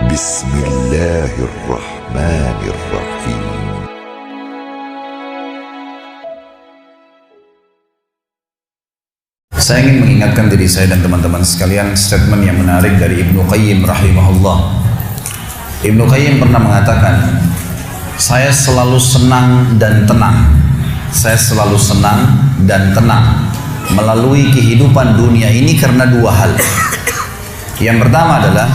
Bismillahirrahmanirrahim. Saya ingin mengingatkan diri saya dan teman-teman sekalian statement yang menarik dari Ibnu Qayyim rahimahullah. Ibnu Qayyim pernah mengatakan, saya selalu senang dan tenang. Saya selalu senang dan tenang melalui kehidupan dunia ini karena dua hal. Yang pertama adalah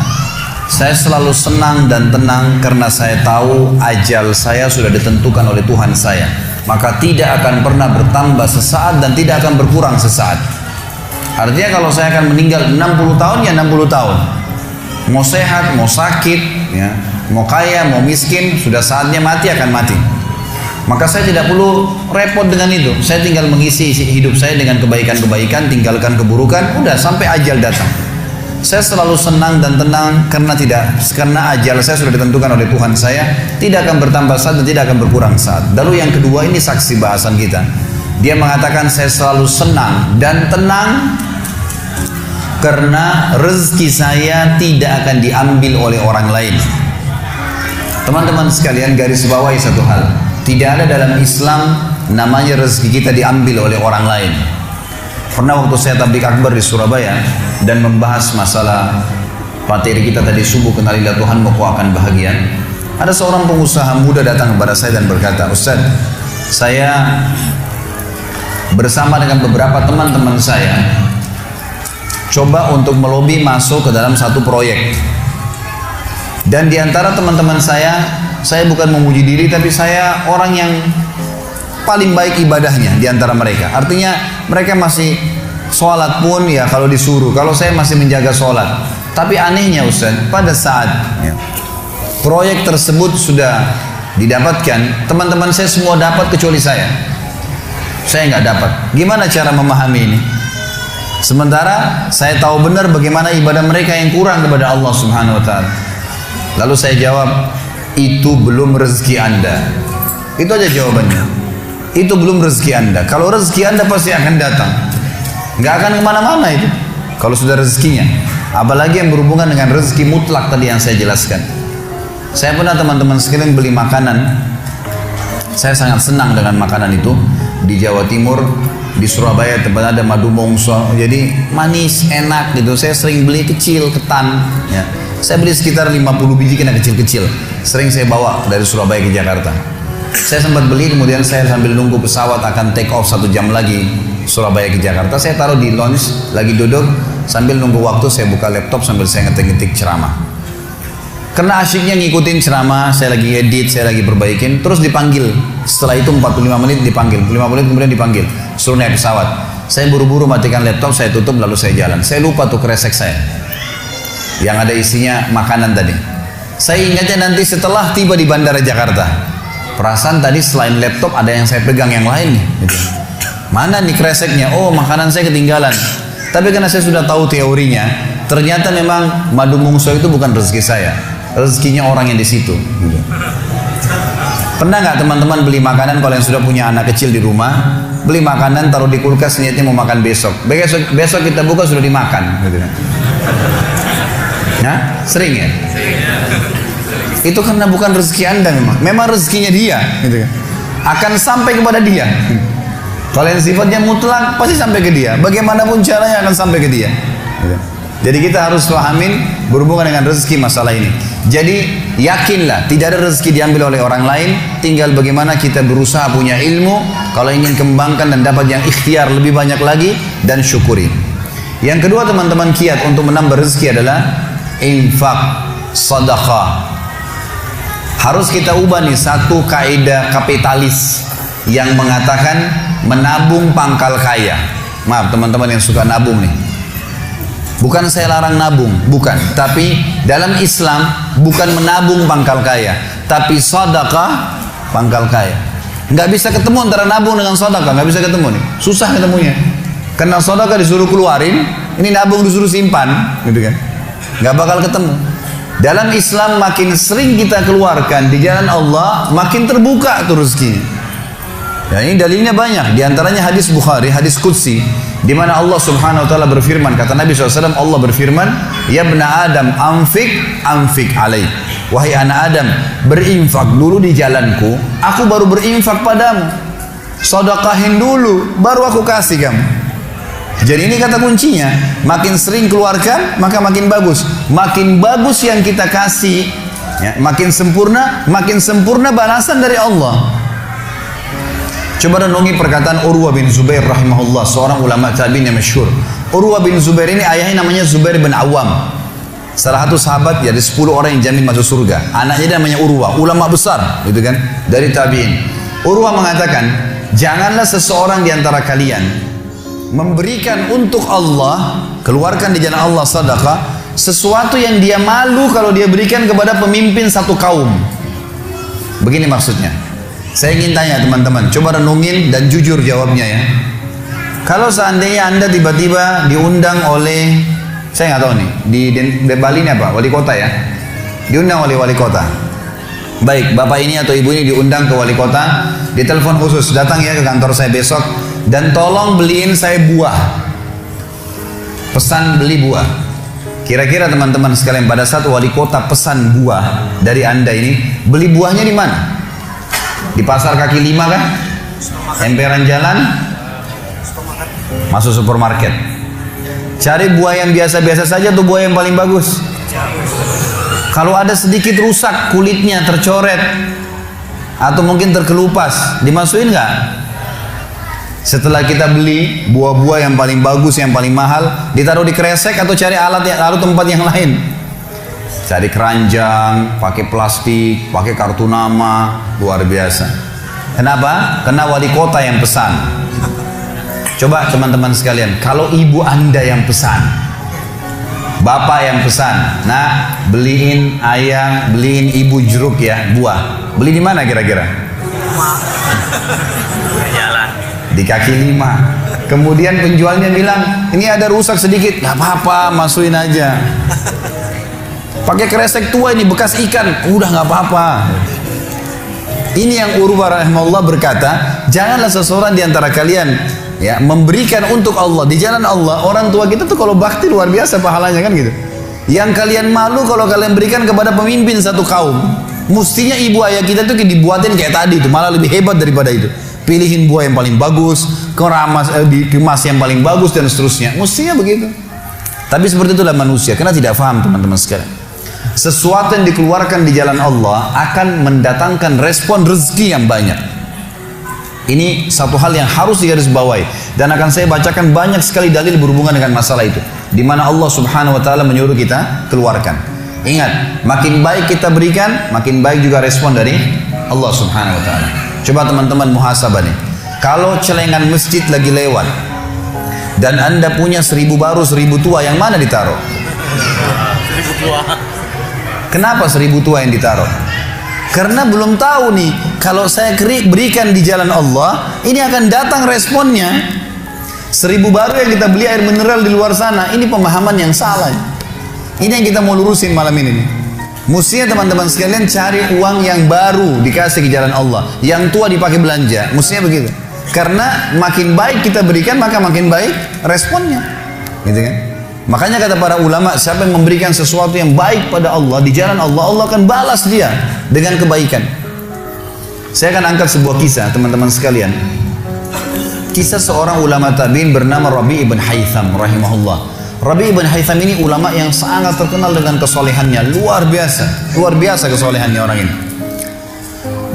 saya selalu senang dan tenang karena saya tahu ajal saya sudah ditentukan oleh Tuhan saya. Maka tidak akan pernah bertambah sesaat dan tidak akan berkurang sesaat. Artinya kalau saya akan meninggal 60 tahun ya 60 tahun. Mau sehat, mau sakit, ya, mau kaya, mau miskin, sudah saatnya mati akan mati. Maka saya tidak perlu repot dengan itu. Saya tinggal mengisi hidup saya dengan kebaikan-kebaikan, tinggalkan keburukan, udah sampai ajal datang. Saya selalu senang dan tenang karena ajal saya sudah ditentukan oleh Tuhan saya, tidak akan bertambah saat dan tidak akan berkurang saat. Lalu yang kedua, ini saksi bahasan kita. Dia mengatakan saya selalu senang dan tenang karena rezeki saya tidak akan diambil oleh orang lain. Teman-teman sekalian, garis bawahi satu hal. Tidak ada dalam Islam namanya rezeki kita diambil oleh orang lain. Pernah waktu saya tabligh akbar di Surabaya dan membahas masalah materi kita tadi subuh, kenalilah Tuhan maka akan bahagia. Ada seorang pengusaha muda datang kepada saya dan berkata, Ustaz, saya bersama dengan beberapa teman-teman saya coba untuk melobi masuk ke dalam satu proyek. Dan di antara teman-teman saya bukan memuji diri, tapi saya orang yang paling baik ibadahnya di antara mereka. Artinya mereka masih sholat pun ya kalau disuruh, kalau saya masih menjaga sholat. Tapi anehnya Ustaz, pada saat proyek tersebut sudah didapatkan, teman-teman saya semua dapat kecuali saya nggak dapat. Gimana cara memahami ini? Sementara saya tahu benar bagaimana ibadah mereka yang kurang kepada Allah Subhanahu wa taala. Lalu saya jawab, itu belum rezeki Anda. Itu aja jawabannya. Itu belum rezeki Anda. Kalau rezeki Anda pasti akan datang. Nggak akan kemana-mana itu. Kalau sudah rezekinya. Apalagi yang berhubungan dengan rezeki mutlak tadi yang saya jelaskan. Saya pernah teman-teman sekalian beli makanan. Saya sangat senang dengan makanan itu. Di Jawa Timur, di Surabaya tempat ada madu mongso, jadi manis, enak gitu. Saya sering beli kecil, ketan ya. Saya beli sekitar 50 biji kena kecil-kecil. Sering saya bawa dari Surabaya ke Jakarta. Saya sempat beli, kemudian saya sambil nunggu pesawat akan take off 1 jam lagi Surabaya ke Jakarta, saya taruh di lounge, lagi duduk sambil nunggu waktu, saya buka laptop sambil saya ngetik-ngetik ceramah. Karena asyiknya ngikutin ceramah, saya lagi edit, saya lagi perbaikin, terus dipanggil. Setelah itu 45 menit dipanggil, 5 menit kemudian dipanggil, suruh naik pesawat. Saya buru-buru matikan laptop, saya tutup lalu saya jalan. Saya lupa tuh kresek saya yang ada isinya makanan tadi. Saya ingatnya nanti setelah tiba di Bandara Jakarta. Perasaan tadi selain laptop ada yang saya pegang yang lain nih gitu. Mana nih kreseknya? Oh, makanan saya ketinggalan. Tapi karena saya sudah tahu teorinya, ternyata memang madu mungso itu bukan rezeki saya. Rezekinya orang yang di situ. Pernah nggak teman-teman beli makanan, kalau yang sudah punya anak kecil di rumah, beli makanan taruh di kulkas niatnya mau makan besok. Besok kita buka sudah dimakan. Gitu. Nah, sering ya? Itu karena bukan rezeki Anda memang rezekinya dia. Gitu. Akan sampai kepada dia. Kalau yang sifatnya mutlak pasti sampai ke dia. Bagaimanapun caranya akan sampai ke dia. Gitu. Jadi kita harus pahamin berhubungan dengan rezeki masalah ini. Jadi yakinlah tidak ada rezeki diambil oleh orang lain. Tinggal bagaimana kita berusaha punya ilmu. Kalau ingin kembangkan dan dapat yang ikhtiar lebih banyak lagi. Dan syukuri. Yang kedua teman-teman kiat untuk menambah rezeki adalah infak, sedekah. Harus kita ubah nih satu kaidah kapitalis yang mengatakan menabung pangkal kaya. Maaf teman-teman yang suka nabung nih. Bukan saya larang nabung, bukan. Tapi dalam Islam bukan menabung pangkal kaya, tapi sedekah pangkal kaya. Nggak bisa ketemu antara nabung dengan sedekah, nggak bisa ketemu nih. Susah ketemunya. Karena sedekah disuruh keluarin, ini nabung disuruh simpan, gitu kan? Nggak bakal ketemu. Dalam Islam makin sering kita keluarkan di jalan Allah, makin terbuka tuh rezekinya. Dan ini dalilnya banyak. Di antaranya hadis Bukhari, hadis Qudsi, di mana Allah Subhanahu wa taala berfirman, kata Nabi SAW, Allah berfirman, "Ya bna Adam, anfik alaih." Wahai anak Adam, berinfak dulu di jalanku, aku baru berinfak padamu. Sedekahin dulu, baru aku kasih kamu. Jadi ini kata kuncinya, makin sering keluarkan, maka makin bagus. Makin bagus yang kita kasih, ya, makin sempurna balasan dari Allah. Coba renungi perkataan Urwah bin Zubair rahimahullah, seorang ulama tabi'in yang masyhur. Urwah bin Zubair ini ayahnya namanya Zubair bin Awam. Salah satu sahabat dari 10 orang yang jamin masuk surga. Anaknya namanya Urwah, ulama besar, gitu kan, dari tabi'in. Urwah mengatakan, janganlah seseorang di antara kalian memberikan untuk Allah, keluarkan di jalan Allah sedekah, sesuatu yang dia malu kalau dia berikan kepada pemimpin satu kaum. Begini maksudnya. Saya ingin tanya teman-teman, coba renungin dan jujur jawabnya ya. Kalau seandainya Anda tiba-tiba diundang oleh, saya nggak tahu nih, di Bali ini apa? Wali kota ya? Diundang oleh wali kota. Baik, bapak ini atau ibu ini diundang ke wali kota, ditelepon khusus, datang ya ke kantor saya besok, dan tolong beliin saya buah. Pesan beli buah. Kira-kira teman-teman sekalian, pada saat wali kota pesan buah dari Anda ini, beli buahnya di mana? Di pasar kaki 5 kan? Emperan jalan? Masuk supermarket. Cari buah yang biasa-biasa saja atau buah yang paling bagus? Kalau ada sedikit rusak, kulitnya tercoret atau mungkin terkelupas, dimasukin nggak? Setelah kita beli buah-buah yang paling bagus, yang paling mahal, ditaruh di kresek atau cari lalu tempat yang lain? Cari keranjang, pakai plastik, pakai kartu nama, luar biasa. Kenapa? Karena wali kota yang pesan. Coba teman-teman sekalian, kalau ibu Anda yang pesan, bapak yang pesan, nah beliin ayah, beliin ibu jeruk ya, buah. Beli di mana kira-kira? Di kaki 5. Kemudian penjualnya bilang, ini ada rusak sedikit, nggak apa-apa, masukin aja. Pakai kresek tua ini bekas ikan, udah nggak apa-apa. Ini yang Urwah rahimahullah berkata, janganlah seseorang di antara kalian ya memberikan untuk Allah di jalan Allah. Orang tua kita tuh kalau bakti luar biasa pahalanya kan gitu. Yang kalian malu kalau kalian berikan kepada pemimpin satu kaum. Mestinya ibu ayah kita tuh dibuatin kayak tadi itu, malah lebih hebat daripada itu. Pilihin buah yang paling bagus, dikemas yang paling bagus dan seterusnya. Mestinya begitu. Tapi seperti itulah manusia, karena tidak paham teman-teman sekalian. Sesuatu yang dikeluarkan di jalan Allah akan mendatangkan respon rezeki yang banyak. Ini satu hal yang harus digarisbawahi, dan akan saya bacakan banyak sekali dalil berhubungan dengan masalah itu, di mana Allah Subhanahu wa taala menyuruh kita keluarkan. Ingat, makin baik kita berikan, makin baik juga respon dari Allah Subhanahu wa taala. Coba teman-teman muhasabah nih. Kalau celengan masjid lagi lewat dan Anda punya 1000 baru 1000 tua, yang mana ditaruh? 1000 tua. Kenapa 1000 tua yang ditaruh? Karena belum tahu nih, kalau saya berikan di jalan Allah, ini akan datang responnya. 1000 baru yang kita beli air mineral di luar sana, ini pemahaman yang salah. Ini yang kita mau lurusin malam ini nih. Mestinya teman-teman sekalian cari uang yang baru dikasih ke jalan Allah, yang tua dipakai belanja. Mestinya begitu. Karena makin baik kita berikan, maka makin baik responnya. Gitu kan? Makanya kata para ulama, siapa yang memberikan sesuatu yang baik pada Allah di jalan Allah, Allah akan balas dia dengan kebaikan. Saya akan angkat sebuah kisah teman-teman sekalian. Kisah seorang ulama tabi'in bernama Rabi' ibn Haytham rahimahullah. Rabi' ibn Haytham ini ulama yang sangat terkenal dengan kesolehannya, luar biasa kesolehannya orang ini.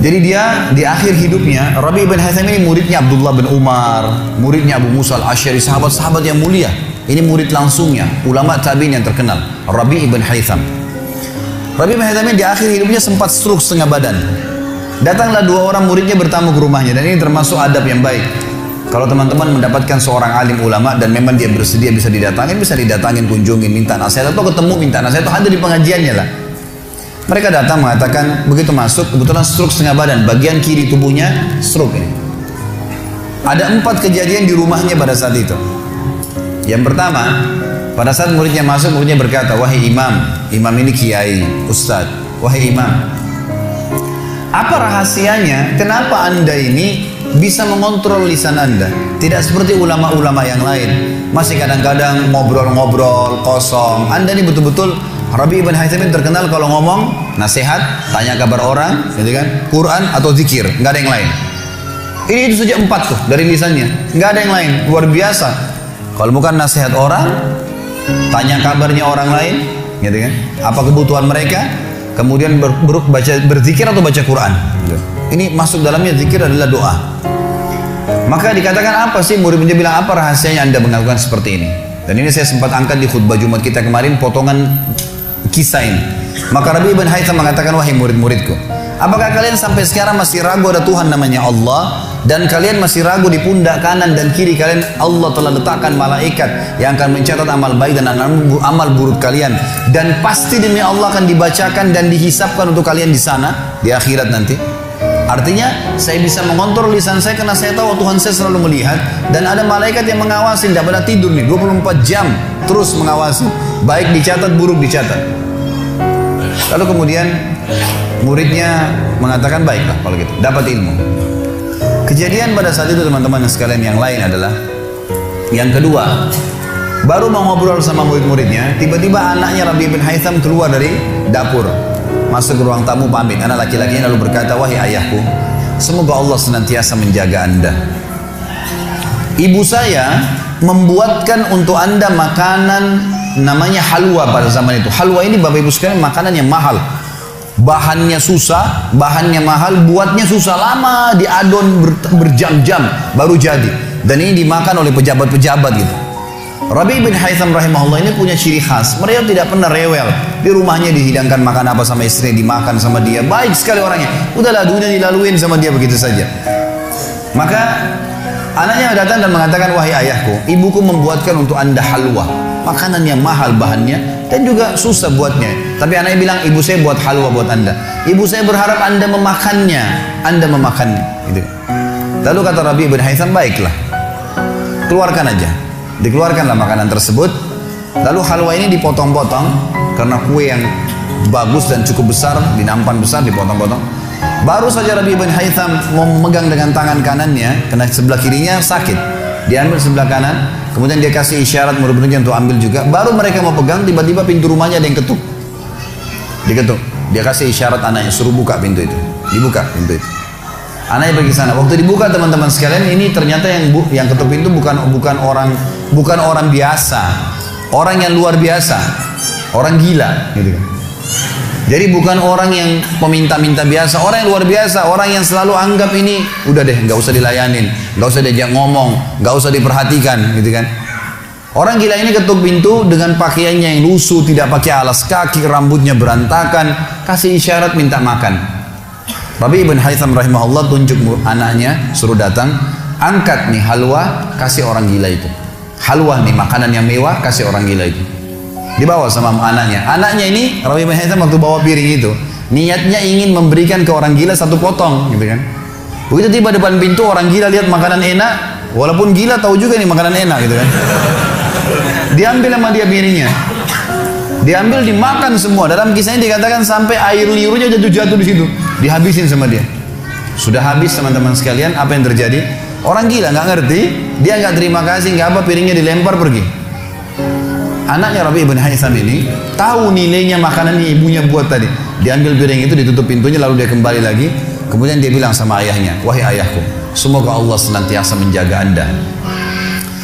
Jadi dia di akhir hidupnya, Rabi' ibn Haytham ini muridnya Abdullah bin Umar, muridnya Abu Musa al-Asy'ari, sahabat-sahabat yang mulia. Ini murid langsungnya, ulama tabi'in yang terkenal, Rabi' ibn Haytham. Rabi' ibn Haytham ini di akhir hidupnya sempat stroke setengah badan. Datanglah 2 orang muridnya bertamu ke rumahnya, dan ini termasuk adab yang baik. Kalau teman-teman mendapatkan seorang alim ulama dan memang dia bersedia bisa didatangin, kunjungin, minta nasihat, atau ketemu minta nasihat, atau ada di pengajiannya lah. Mereka datang mengatakan, begitu masuk, kebetulan stroke setengah badan, bagian kiri tubuhnya stroke ini. Ada 4 kejadian di rumahnya pada saat itu. Yang pertama, pada saat muridnya masuk, muridnya berkata, wahai imam, imam ini kiai, ustadz, wahai imam, apa rahasianya, kenapa anda ini bisa mengontrol lisan Anda. Tidak seperti ulama-ulama yang lain. Masih kadang-kadang ngobrol-ngobrol kosong. Anda ini betul-betul, Rabi ibn Haytham terkenal kalau ngomong nasihat, tanya kabar orang, gitu kan, Quran atau zikir, nggak ada yang lain. Ini itu saja 4 tuh dari lisannya, nggak ada yang lain, luar biasa. Kalau bukan nasihat orang, tanya kabarnya orang lain, gitu kan, apa kebutuhan mereka, kemudian berzikir atau baca Quran. Ini masuk dalamnya zikir adalah doa. Maka dikatakan apa sih, murid-muridnya bilang apa rahasianya Anda melakukan seperti ini? Dan ini saya sempat angkat di khutbah Jumat kita kemarin potongan kisah ini. Maka Rabi ibn Haytham mengatakan, wahai murid-muridku, apakah kalian sampai sekarang masih ragu ada Tuhan namanya Allah, dan kalian masih ragu di pundak kanan dan kiri kalian Allah telah letakkan malaikat yang akan mencatat amal baik dan amal buruk kalian, dan pasti demi Allah akan dibacakan dan dihisapkan untuk kalian di sana di akhirat nanti? Artinya saya bisa mengontrol lisan saya karena saya tahu Tuhan saya selalu melihat, dan ada malaikat yang mengawasi, tidak pernah tidur nih 24 jam terus mengawasi, baik dicatat buruk dicatat. Lalu kemudian muridnya mengatakan, baiklah kalau gitu, dapat ilmu. Kejadian pada saat itu teman-teman sekalian yang lain adalah, yang kedua, baru mau ngobrol sama murid-muridnya, tiba-tiba anaknya Rabi bin Haytham keluar dari dapur, masuk ke ruang tamu pamit. Anak laki-lakinya lalu berkata, wahai ayahku, semoga Allah senantiasa menjaga Anda. Ibu saya membuatkan untuk Anda makanan namanya halwa pada zaman itu. Halwa ini Bapak Ibu sekalian makanan yang mahal. Bahannya susah, bahannya mahal, buatnya susah, lama diadon berjam-jam baru jadi. Dan ini dimakan oleh pejabat-pejabat gitu. Rabi bin Haytham rahimahullah ini punya ciri khas. Mereka tidak pernah rewel. Di rumahnya dihidangkan makan apa sama istri, dimakan sama dia. Baik sekali orangnya. Udahlah, dunia dilaluin sama dia begitu saja. Maka anaknya datang dan mengatakan, wahai ayahku, ibuku membuatkan untuk Anda halwa, makanan yang mahal bahannya dan juga susah buatnya. Tapi anaknya bilang, ibu saya buat halwa buat Anda. Ibu saya berharap Anda memakannya. Anda memakannya. Gitu. Lalu kata Rabi bin Haytham, baiklah, keluarkan aja. Dikeluarkanlah makanan tersebut. Lalu halwa ini dipotong-potong karena kue yang bagus dan cukup besar, di nampan besar dipotong-potong. Baru saja Rabi bin Haytham mau memegang dengan tangan kanannya, karena sebelah kirinya sakit, diambil sebelah kanan, kemudian dia kasih isyarat murid-muridnya untuk ambil juga. Baru mereka mau pegang, tiba-tiba pintu rumahnya ada yang ketuk, diketuk. Dia kasih isyarat anaknya, suruh buka pintu itu. Dibuka pintu itu. Anaknya pergi sana. Waktu dibuka teman-teman sekalian, ini ternyata yang ketuk pintu bukan orang biasa, orang yang luar biasa, orang gila, gitu kan. Jadi bukan orang yang peminta-minta biasa, orang yang luar biasa, orang yang selalu anggap ini udah deh, nggak usah dilayanin, nggak usah diajak ngomong, nggak usah diperhatikan, gitu kan. Orang gila ini ketuk pintu dengan pakaiannya yang lusuh, tidak pakai alas kaki, rambutnya berantakan, kasih isyarat minta makan. Rabi ibn Haytham rahimahullah tunjuk anaknya, suruh datang, angkat nih halwa, kasih orang gila itu. Halwa nih, makanan yang mewah, kasih orang gila itu. Dibawa sama anaknya. Anaknya ini, Rabi ibn Haytham waktu bawa piring itu, niatnya ingin memberikan ke orang gila 1 potong, gitu kan. Begitu tiba depan pintu, orang gila lihat makanan enak, walaupun gila tahu juga nih makanan enak, gitu kan. Diambil sama dia piringnya. Diambil, dimakan semua. Dalam kisahnya dikatakan sampai air liurnya jatuh di situ, dihabisin sama dia. Sudah habis teman-teman sekalian, apa yang terjadi? Orang gila nggak ngerti, dia nggak terima kasih, nggak apa, piringnya dilempar pergi. Anaknya Rabi ibn Haytham ini tahu nilainya makanan yang ibunya buat tadi. Diambil piring itu, ditutup pintunya, lalu dia kembali lagi. Kemudian dia bilang sama ayahnya, wahai ayahku, semoga Allah senantiasa menjaga Anda.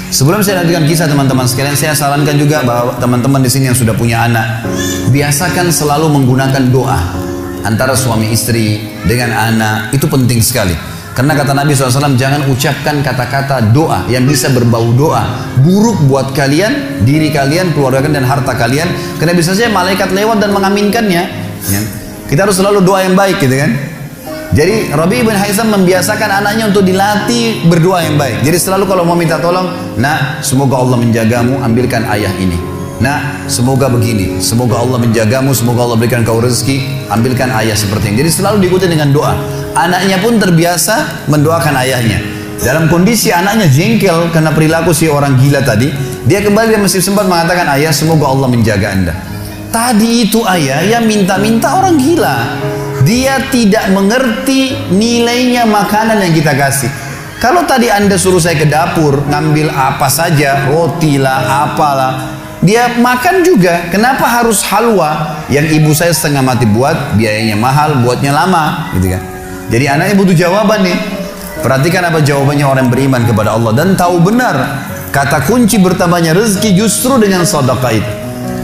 Sebelum saya lanjutkan kisah teman-teman sekalian, saya sarankan juga bahwa teman-teman di sini yang sudah punya anak, biasakan selalu menggunakan doa antara suami istri dengan anak. Itu penting sekali. Karena kata Nabi SAW, jangan ucapkan kata-kata doa yang bisa berbau doa buruk buat kalian, diri kalian, keluarga kalian, dan harta kalian. Karena bisa saja malaikat lewat dan mengaminkannya. Ya. Kita harus selalu doa yang baik, gitu kan. Jadi Rabi bin Haytham membiasakan anaknya untuk dilatih berdoa yang baik. Jadi selalu kalau mau minta tolong, nah semoga Allah menjagamu, ambilkan ayah ini. Nah semoga begini, semoga Allah menjagamu, semoga Allah berikan kau rezeki, ambilkan ayah seperti ini. Jadi selalu diikuti dengan doa. Anaknya pun terbiasa mendoakan ayahnya. Dalam kondisi anaknya jengkel karena perilaku si orang gila tadi, dia kembali dan masih sempat mengatakan, ayah semoga Allah menjaga Anda. Tadi itu ayah yang minta-minta orang gila. Dia tidak mengerti nilainya makanan yang kita kasih. Kalau tadi Anda suruh saya ke dapur, ngambil apa saja, roti lah, apalah, dia makan juga. Kenapa harus halwa yang ibu saya setengah mati buat, biayanya mahal, buatnya lama, gitu kan? Jadi anaknya butuh jawaban nih. Perhatikan apa jawabannya orang beriman kepada Allah dan tahu benar kata kunci bertambahnya rezeki justru dengan sedekah itu.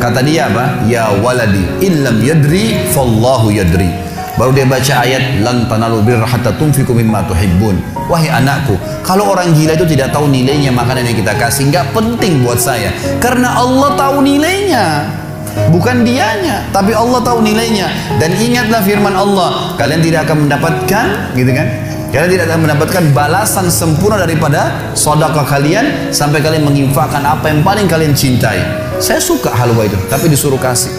Kata dia apa? Ya waladi, illam yadri, fallahu yadri. Baru dia baca ayat lan tanalu birra hatta tunfiqu mimma tuhibbun. Wahai anakku, kalau orang gila itu tidak tahu nilainya makanan yang kita kasih, nggak penting buat saya. Karena Allah tahu nilainya, bukan dianya, tapi Allah tahu nilainya. Dan ingatlah firman Allah, kalian tidak akan mendapatkan, gitu kan? Kalian tidak akan mendapatkan balasan sempurna daripada sedekah kalian sampai kalian menginfakkan apa yang paling kalian cintai. Saya suka halwa itu, tapi disuruh kasih.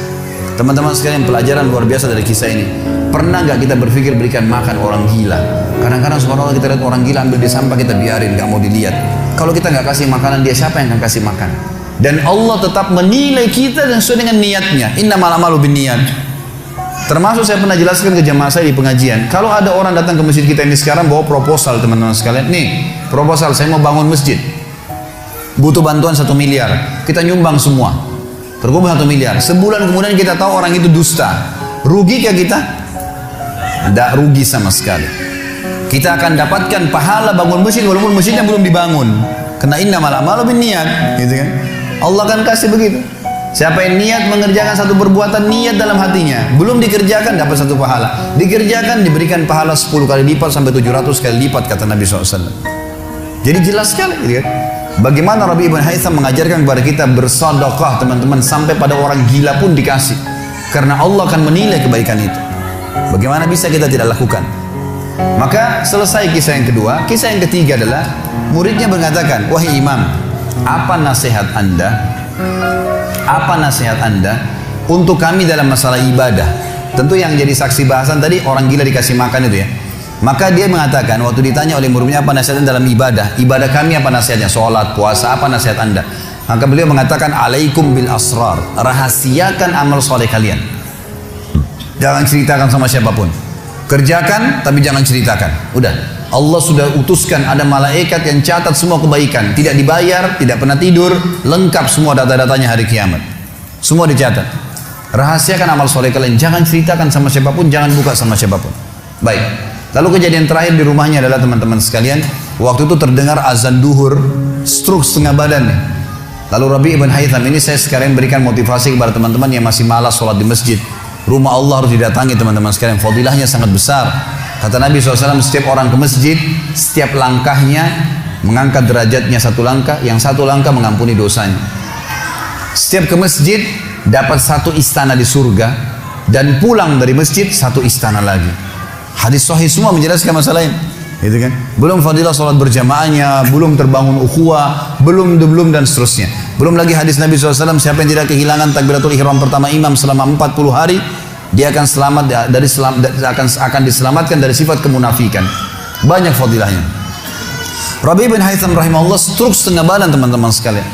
Teman-teman sekalian, pelajaran luar biasa dari kisah ini. Pernah nggak kita berpikir berikan makan orang gila? Kadang-kadang subhanallah kita lihat orang gila ambil di sampah, kita biarin, nggak mau dilihat. Kalau kita nggak kasih makanan dia, siapa yang akan kasih makan? Dan Allah tetap menilai kita dan sesuai dengan niatnya. Innamal a'malu binniyat. Termasuk saya pernah jelaskan ke jamaah saya di pengajian. Kalau ada orang datang ke masjid kita ini sekarang bawa proposal, teman-teman sekalian, nih proposal saya mau bangun masjid, butuh bantuan 1 miliar, kita nyumbang semua, terkumpul 1 miliar. Sebulan kemudian kita tahu orang itu dusta, rugi kah kita? Tidak rugi sama sekali. Kita akan dapatkan pahala bangun masjid walaupun masjidnya belum dibangun. Karena innamal a'malu binniyat, gitu kan? Allah akan kasih begitu. Siapa yang niat mengerjakan satu perbuatan, niat dalam hatinya, belum dikerjakan dapat 1 pahala, dikerjakan diberikan pahala 10 kali lipat sampai 700 kali lipat, kata Nabi SAW. Jadi jelas sekali, gitu kan? Bagaimana Rabi ibn Haytham mengajarkan kepada kita bersedekah, teman-teman, sampai pada orang gila pun dikasih, karena Allah akan menilai kebaikan itu. Bagaimana bisa kita tidak lakukan? Maka selesai kisah yang kedua. Kisah yang ketiga adalah muridnya mengatakan, wahai imam, apa nasihat anda untuk kami dalam masalah ibadah? Tentu yang jadi saksi bahasan tadi orang gila dikasih makan itu ya. Maka dia mengatakan waktu ditanya oleh muridnya apa nasihatnya dalam ibadah kami apa nasihatnya, sholat, puasa, apa nasihat anda? Maka beliau mengatakan, alaikum bil asrar, rahasiakan amal soleh kalian, jangan ceritakan sama siapapun. Kerjakan tapi jangan ceritakan. Udah, Allah sudah utuskan ada malaikat yang catat semua kebaikan, tidak dibayar, tidak pernah tidur, lengkap semua data-datanya hari kiamat, semua dicatat. Rahasiakan amal soleh kalian, jangan ceritakan sama siapapun, jangan buka sama siapapun. Baik, lalu kejadian terakhir di rumahnya adalah teman-teman sekalian, waktu itu terdengar azan duhur, stroke setengah badan nih. Lalu Rabi ibn Haytham ini, saya sekarang berikan motivasi kepada teman-teman yang masih malas sholat di masjid. Rumah Allah harus didatangi, teman-teman sekalian, fadilahnya sangat besar. Kata Nabi SAW, setiap orang ke masjid, setiap langkahnya mengangkat derajatnya 1 langkah, yang 1 langkah mengampuni dosanya. Setiap ke masjid dapat 1 istana di surga, dan pulang dari masjid 1 istana lagi. Hadis sahih semua menjelaskan masalah ini, gitu kan? Belum fadilah sholat berjamaahnya, belum terbangun ukhuwah, belum dan seterusnya. Belum lagi hadis Nabi SAW, siapa yang tidak kehilangan takbiratul ihram pertama imam selama 40 hari, dia akan akan diselamatkan dari sifat kemunafikan. Banyak fadilahnya. Rabi bin Haytham rahimahullah stroke setengah badan, teman-teman sekalian.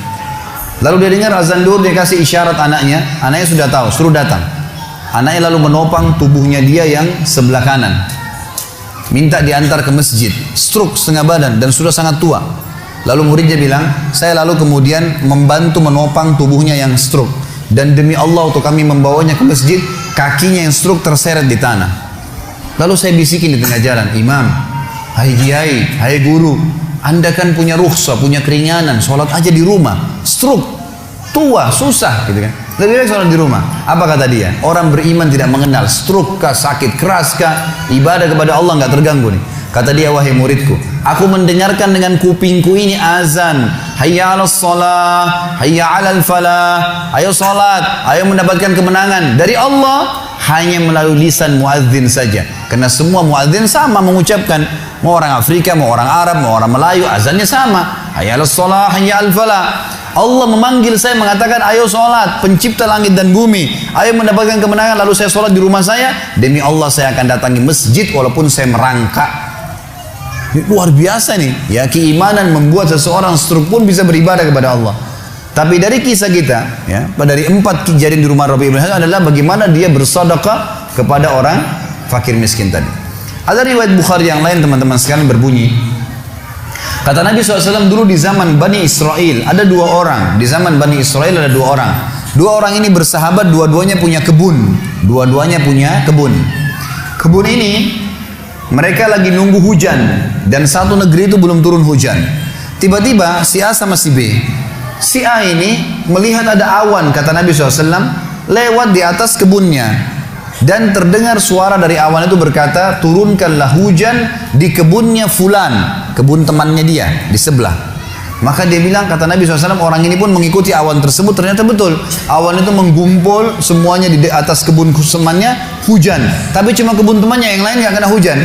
Lalu dia dengar azan duhur, dia kasih isyarat anaknya sudah tahu, suruh datang. Anaknya lalu menopang tubuhnya dia yang sebelah kanan, minta diantar ke masjid. Stroke setengah badan dan sudah sangat tua. Lalu muridnya bilang, saya lalu kemudian membantu menopang tubuhnya yang stroke, dan demi Allah untuk kami membawanya ke masjid, kakinya yang stroke terseret di tanah. Lalu saya bisikin di tengah jalan, imam, hai kiai, hai guru, anda kan punya rukhsah, punya keringanan, sholat aja di rumah. Stroke, tua, susah, gitu kan? Lebih baik sholat di rumah. Apa kata dia? Orang beriman tidak mengenal stroke kah, sakit keras kah, ibadah kepada Allah nggak terganggu nih. Kata dia, wahai muridku, aku mendengarkan dengan kupingku ini azan, hayya 'alas shalah, hayya 'alal falah, ayo salat, ayo mendapatkan kemenangan dari Allah, hanya melalui lisan muadzin saja. Karena semua muadzin sama mengucapkan, mau orang Afrika, mau orang Arab, mau orang Melayu, azannya sama, hayya 'alas shalah, hayya 'alal falah. Allah memanggil saya mengatakan, ayo sholat, pencipta langit dan bumi, ayo mendapatkan kemenangan. Lalu saya sholat di rumah saya, demi Allah saya akan datangi masjid walaupun saya merangkak. Luar biasa nih ya, keimanan membuat seseorang stroke pun bisa beribadah kepada Allah. Tapi dari kisah kita ya, dari 4 kejadian di rumah Rabi ibn Haytham adalah bagaimana dia bersedekah kepada orang fakir miskin tadi. Ada riwayat Bukhari yang lain, teman-teman sekalian, berbunyi, Kata Nabi SAW dulu di zaman Bani Israel ada 2 orang. Di zaman Bani Israel ada 2 orang. 2 orang ini bersahabat, dua-duanya punya kebun. Dua-duanya punya kebun. Kebun ini mereka lagi nunggu hujan dan satu negeri itu belum turun hujan. Tiba-tiba si A sama si B. Si A ini melihat ada awan, kata Nabi SAW, lewat di atas kebunnya. Dan terdengar suara dari awan itu berkata, turunkanlah hujan di kebunnya fulan, kebun temannya dia di sebelah. Maka dia bilang, kata Nabi SAW, orang ini pun mengikuti awan tersebut. Ternyata betul, awan itu menggumpul semuanya di atas kebun temannya, hujan. Tapi cuma kebun temannya, yang lain gak kena hujan.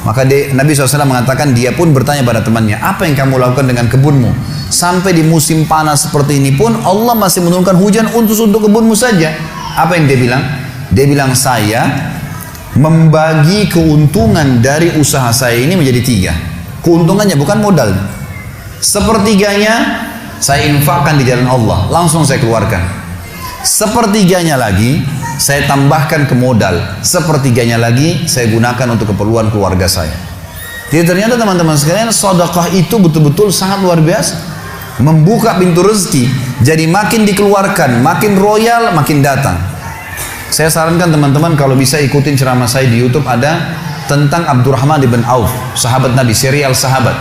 Maka Nabi SAW mengatakan, dia pun bertanya pada temannya, apa yang kamu lakukan dengan kebunmu? Sampai di musim panas seperti ini pun Allah masih menurunkan hujan untuk kebunmu saja. Apa yang dia bilang? Dia bilang, saya membagi keuntungan dari usaha saya ini menjadi 3. Keuntungannya bukan modal. Sepertiganya saya infakkan di jalan Allah, langsung saya keluarkan. Sepertiganya lagi saya tambahkan ke modal. Sepertiganya lagi saya gunakan untuk keperluan keluarga saya. Jadi ternyata teman-teman sekalian, sedekah itu betul-betul sangat luar biasa. Membuka pintu rezeki. Jadi makin dikeluarkan, makin royal, makin datang. Saya sarankan teman-teman kalau bisa ikutin ceramah saya di YouTube, ada tentang Abdurrahman bin Auf, sahabat Nabi, serial sahabat.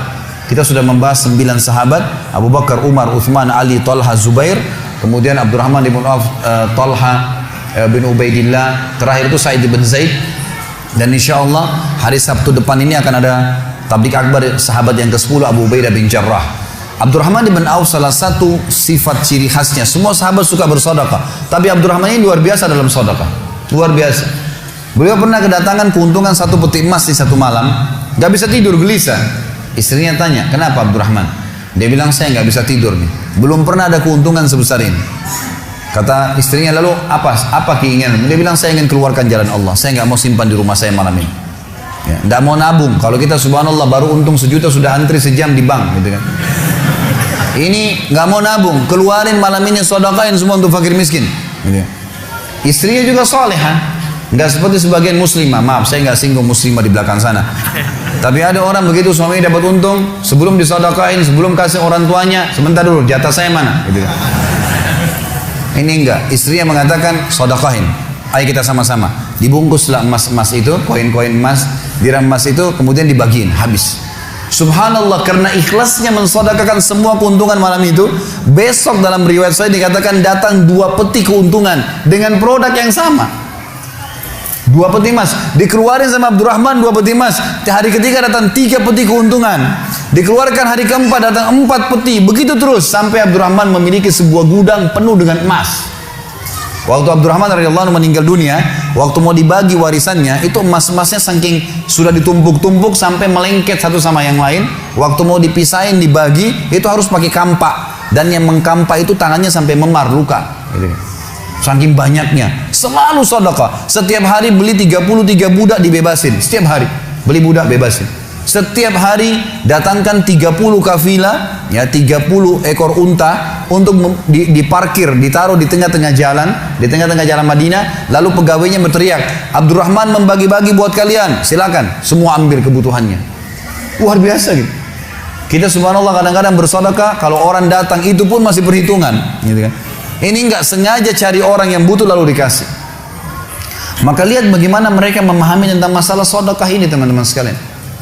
Kita sudah membahas 9 sahabat, Abu Bakar, Umar, Uthman, Ali, Talha, Zubair, kemudian Abdurrahman bin Auf, Talha bin Ubaidillah, terakhir itu Sa'id bin Zaid. Dan insya Allah hari Sabtu depan ini akan ada tablik akbar sahabat yang ke-10, Abu Ubaidah bin Jarrah. Abdurrahman bin Auf salah satu sifat ciri khasnya, semua sahabat suka bersedekah, tapi Abdurrahman ini luar biasa dalam sedekah, luar biasa. Beliau pernah kedatangan keuntungan 1 peti emas di satu malam, gak bisa tidur, gelisah. Istrinya tanya, kenapa Abdurrahman? Dia bilang, saya gak bisa tidur nih, belum pernah ada keuntungan sebesar ini. Kata istrinya, lalu apa keinginan? Dia bilang, saya ingin keluarkan jalan Allah, saya gak mau simpan di rumah saya malam ini. Ya, gak mau nabung. Kalau kita subhanallah baru untung 1 juta sudah antri sejam di bank, gitu kan. Ini nggak mau nabung, keluarin malam ini, sedekahin semua untuk fakir miskin. Gitu. Istrinya juga solehah, nggak seperti sebagian muslimah. Maaf, saya nggak singgung muslimah di belakang sana. Tapi ada orang begitu, suaminya dapat untung, sebelum disedekahin, sebelum kasih orang tuanya, sebentar dulu, jatah saya mana? Gitu. Ini enggak, istrinya mengatakan sedekahin. Ayo kita sama-sama. Dibungkuslah emas-emas itu, koin-koin emas, dirham emas itu, kemudian dibagiin, habis. Subhanallah, karena ikhlasnya mensedekahkan semua keuntungan malam itu, besok dalam riwayat saya dikatakan datang 2 peti keuntungan dengan produk yang sama. 2 peti emas dikeluarin sama Abdurrahman, 2 peti emas. Hari ketiga datang 3 peti keuntungan. Dikeluarkan hari keempat datang 4 peti. Begitu terus sampai Abdurrahman memiliki sebuah gudang penuh dengan emas. Waktu Abdurrahman radhiyallahu anhu meninggal dunia, waktu mau dibagi warisannya, itu emas-emasnya saking sudah ditumpuk-tumpuk sampai melengket satu sama yang lain. Waktu mau dipisahin, dibagi, itu harus pakai kampak. Dan yang mengkampak itu tangannya sampai memar, luka. Saking banyaknya. Selalu sedekah. Setiap hari beli 33 budak dibebasin. Setiap hari beli budak bebasin. Setiap hari datangkan 30 kafilah, ya 30 ekor unta untuk diparkir, ditaruh di tengah-tengah jalan Madinah. Lalu pegawainya berteriak, Abdurrahman membagi-bagi buat kalian, silakan, semua ambil kebutuhannya. Luar biasa gitu. Kita subhanallah kadang-kadang bersedekah, kalau orang datang itu pun masih perhitungan, gitu kan. Ini enggak sengaja cari orang yang butuh lalu dikasih. Maka lihat bagaimana mereka memahami tentang masalah sedekah ini, teman-teman sekalian.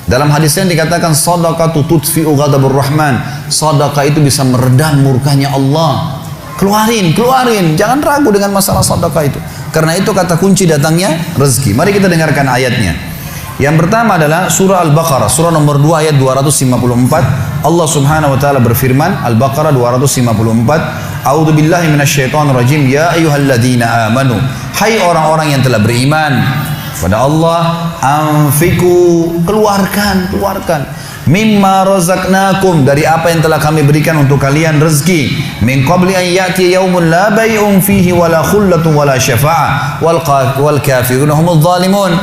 Dalam hadisnya dikatakan shadaqatu tudfi'u ghadabur rahman. Sedekah itu bisa meredam murkanya Allah. Keluarin, jangan ragu dengan masalah sedekah itu. Karena itu kata kunci datangnya rezeki. Mari kita dengarkan ayatnya. Yang pertama adalah surah Al-Baqarah, surah nomor 2 ayat 254. Allah Subhanahu wa taala berfirman, Al-Baqarah 254, A'udzu billahi minasyaitonir rajim, ya ayyuhalladzina amanu. Hai orang-orang yang telah beriman pada Allah, anfiku, keluarkan mimma razaqnakum, dari apa yang telah kami berikan untuk kalian rezeki, min qabli an ya'ti yaumun la bay'un fihi wala khullatun wala syafa'ah wal kafirun humudz zalimun.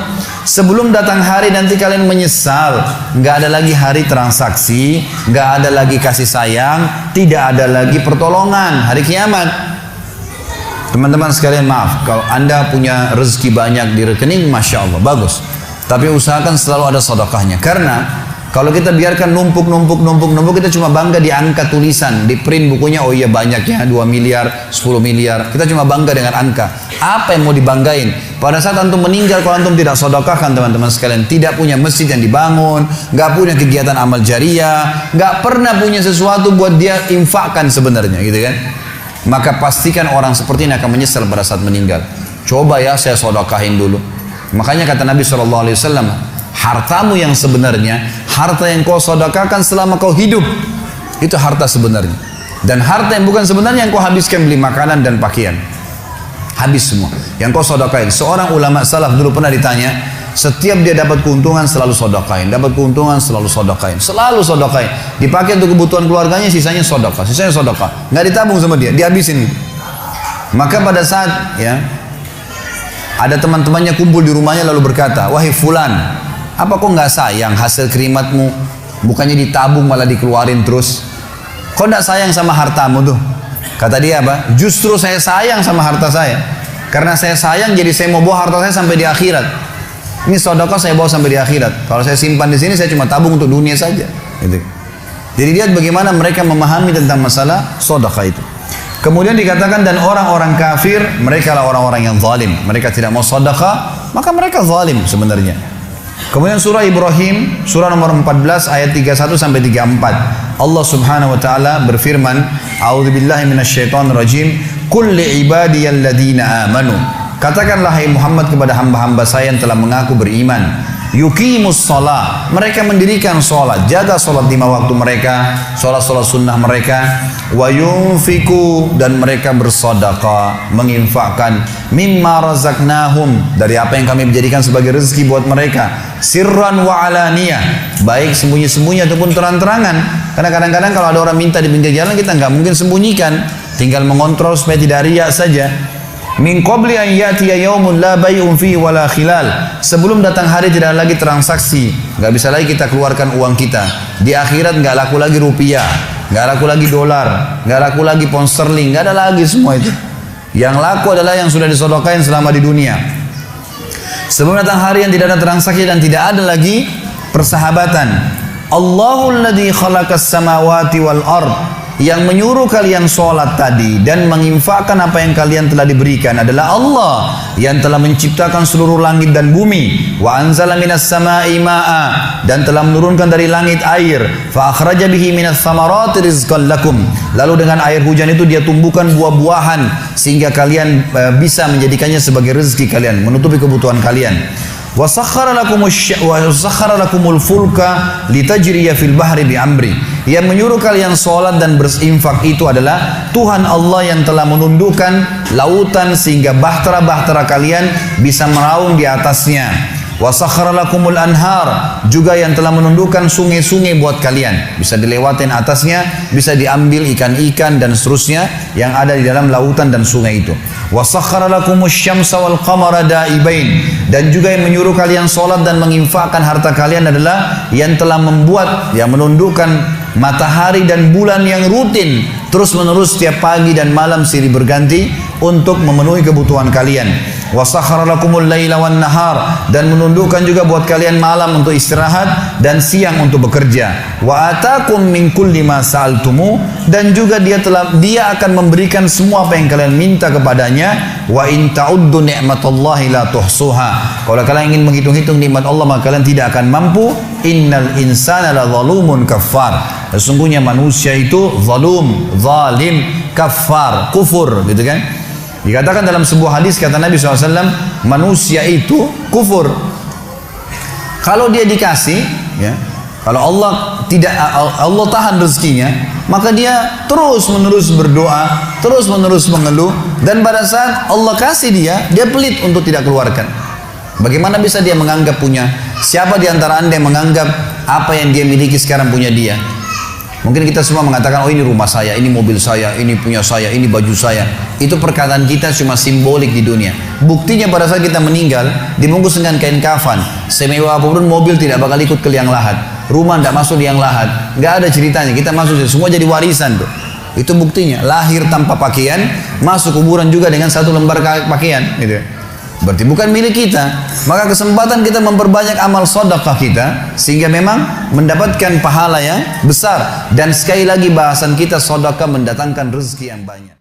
Sebelum datang hari nanti kalian menyesal, enggak ada lagi hari transaksi, enggak ada lagi kasih sayang, tidak ada lagi pertolongan hari kiamat. Teman-teman sekalian, maaf, kalau anda punya rezeki banyak di rekening, Masya Allah, bagus. Tapi usahakan selalu ada sedekahnya. Karena Kalau kita biarkan numpuk, kita cuma bangga di angka tulisan, di print bukunya, oh iya banyak ya, 2 miliar, 10 miliar. Kita cuma bangga dengan angka. Apa yang mau dibanggain? Pada saat antum meninggal, kalau antum tidak sedekahkan teman-teman sekalian, tidak punya masjid yang dibangun, nggak punya kegiatan amal jariah, nggak pernah punya sesuatu buat dia infakkan sebenarnya, gitu kan? Maka pastikan orang seperti ini akan menyesal pada saat meninggal. Coba ya saya sedekahin dulu. Makanya kata Nabi SAW, hartamu yang sebenarnya, harta yang kau sedekahkan selama kau hidup, itu harta sebenarnya. Dan harta yang bukan sebenarnya yang kau habiskan beli makanan dan pakaian, habis semua. Yang kau sedekahin. Seorang ulama salaf dulu pernah ditanya, setiap dia dapat keuntungan selalu sedekahin, dapat keuntungan selalu sedekahin, selalu sedekahin. Dipakai untuk kebutuhan keluarganya, sisanya sedekah, sisanya sedekah. Nggak ditabung sama dia, dihabisin. Maka pada saat ya ada teman-temannya kumpul di rumahnya lalu berkata, wahai fulan, apa kau nggak sayang hasil kerimatmu? Bukannya ditabung malah dikeluarin terus. Kau nggak sayang sama hartamu tuh? Kata dia apa? Justru saya sayang sama harta saya. Karena saya sayang, jadi saya mau bawa harta saya sampai di akhirat. Ini sedekah saya bawa sampai di akhirat. Kalau saya simpan di sini, saya cuma tabung untuk dunia saja. Gitu. Jadi lihat bagaimana mereka memahami tentang masalah sedekah itu. Kemudian dikatakan, dan orang-orang kafir, mereka lah orang-orang yang zalim. Mereka tidak mau sedekah, maka mereka zalim sebenarnya. Kemudian surah Ibrahim, surah nomor 14 ayat 31 sampai 34. Allah Subhanahu wa taala berfirman, A'udzubillahi minasyaitonirrajim, Qul li'ibadiyalladzina amanu. Katakanlah hai Muhammad kepada hamba-hamba saya yang telah mengaku beriman, yuqimus shalah, mereka mendirikan sholat, jaga sholat 5 waktu mereka, sholat-sholat sunnah mereka, wa yunfiku, dan mereka bersedekah, menginfakkan, mimma razaqnahum, dari apa yang kami menjadikan sebagai rezeki buat mereka, sirran wa alaniyah, baik sembunyi-sembunyi ataupun terang-terangan. Karena kadang-kadang kalau ada orang minta di pinggir jalan, kita nggak mungkin sembunyikan, tinggal mengontrol supaya tidak riya saja. Min qabli an yatiya yaumun la bay'un fihi wala khilal, sebelum datang hari tidak ada lagi transaksi, nggak bisa lagi kita keluarkan uang kita. Di akhirat nggak laku lagi rupiah, nggak laku lagi dolar, nggak laku lagi pound sterling, nggak ada lagi semua itu. Yang laku adalah yang sudah disedekahkan selama di dunia. Sebelum datang hari yang tidak ada transaksi dan tidak ada lagi persahabatan. Allahul ladzi khalaqas samawati wal ard, yang menyuruh kalian sholat tadi dan menginfakkan apa yang kalian telah diberikan adalah Allah yang telah menciptakan seluruh langit dan bumi. Wa anzala minas samai ma'a, dan telah menurunkan dari langit air. Fa akhraja bihi minas samarati rizqan lakum, lalu dengan air hujan itu dia tumbuhkan buah-buahan sehingga kalian bisa menjadikannya sebagai rezeki kalian, menutupi kebutuhan kalian. Wa sakhkhara lakumul fulka litajriya fil bahri bi amri, yang menyuruh kalian sholat dan berinfak itu adalah Tuhan Allah yang telah menundukkan lautan sehingga bahtera-bahtera kalian bisa meraung di atasnya. Wa sakhkhara lakumul anhar, juga yang telah menundukkan sungai-sungai buat kalian, bisa dilewatin atasnya, bisa diambil ikan-ikan dan seterusnya yang ada di dalam lautan dan sungai itu. Wa sakhkhara lakumus syamsa wal qamara daibain, dan juga yang menyuruh kalian sholat dan menginfakkan harta kalian adalah yang telah membuat, yang menundukkan matahari dan bulan yang rutin terus menerus setiap pagi dan malam silih berganti untuk memenuhi kebutuhan kalian. Wa sakhkhara lakumul laila wan nahar, dan menundukkan juga buat kalian malam untuk istirahat dan siang untuk bekerja. Wa atakum min kulli ma sa'altumu, dan juga dia akan memberikan semua apa yang kalian minta kepadanya. Wa in ta'uddu ni'matallahi la tuhsuha, kalau kalian ingin menghitung-hitung nikmat Allah maka kalian tidak akan mampu. Innal insana la zalumun kafar, sesungguhnya manusia itu zalim, kafar, kufur, gitu kan. Dikatakan dalam sebuah hadis, kata Nabi SAW, manusia itu kufur. Kalau dia dikasih, ya, kalau Allah tahan rezekinya, maka dia terus menerus berdoa, terus menerus mengeluh, dan pada saat Allah kasih dia pelit untuk tidak keluarkan. Bagaimana bisa dia menganggap punya? Siapa di antara anda yang menganggap apa yang dia miliki sekarang punya dia? Mungkin kita semua mengatakan, oh ini rumah saya, ini mobil saya, ini punya saya, ini baju saya. Itu perkataan kita cuma simbolik di dunia. Buktinya pada saat kita meninggal, dibungkus dengan kain kafan. Semewah apapun mobil tidak bakal ikut ke liang lahat. Rumah tidak masuk liang lahat. Nggak ada ceritanya, kita masuk, semua jadi warisan tuh. Itu buktinya, lahir tanpa pakaian, masuk kuburan juga dengan satu lembar pakaian. Gitu. berarti bukan milik kita. Maka kesempatan kita memperbanyak amal sedekah kita, sehingga memang mendapatkan pahala yang besar. Dan sekali lagi bahasan kita, sedekah mendatangkan rezeki yang banyak.